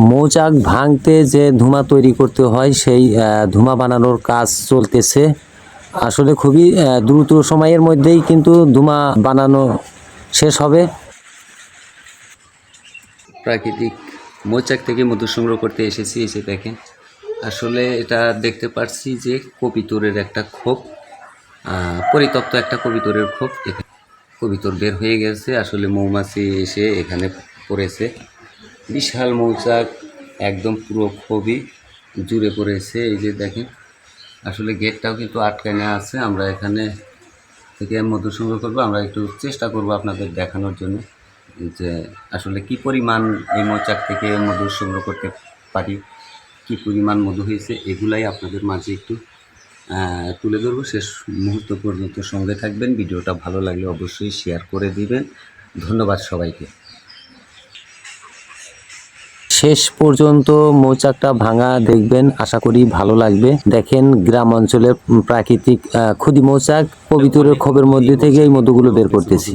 মৌচাক ভাঙতে যে ধুমা তৈরি করতে হয় সেই ধুমা বানানোর কাজ চলতেছে। আসলে খুবই দ্রুত সময়ের মধ্যেই কিন্তু ধুমা বানানো শেষ হবে। প্রাকৃতিক মৌচাক থেকে মধু সংগ্রহ করতে এসেছি। এসে দেখেন আসলে এটা দেখতে পাচ্ছি যে কবিতরের একটা খোপ, পরিত্যক্ত একটা কবিতরের খোপ। এখানে কবিতর বের হয়ে গেছে, আসলে মৌমাছি এসে এখানে পড়েছে। বিশাল মৌচাক, একদম পুরো খোপই জুড়ে পড়েছে। এই যে দেখেন আসলে গেটটাও কিন্তু আটকানো আছে। আমরা এখানে থেকে মধু সংগ্রহ করবো। আমরা একটু চেষ্টা করব আপনাদের দেখানোর জন্য যে আসলে কি পরিমাণ এই মৌচাক থেকে মধু সংগ্রহ করতে পারি, কি পরিমাণ মধু হয়েছে, এগুলাই আপনাদের মাঝে একটু তুলে ধরবো। শেষ মুহূর্ত পর্যন্ত সঙ্গে থাকবেন। ভিডিওটা ভালো লাগলে অবশ্যই শেয়ার করে দিবেন। ধন্যবাদ সবাইকে। শেষ পর্যন্ত মৌচাকটা ভাঙা দেখবেন, আশা করি ভালো লাগবে। দেখেন গ্রাম অঞ্চলের প্রাকৃতিক ক্ষুদি মৌচাক, কবিতরের খোপের মধ্যে থেকে এই মধুগুলো বের করতেছি।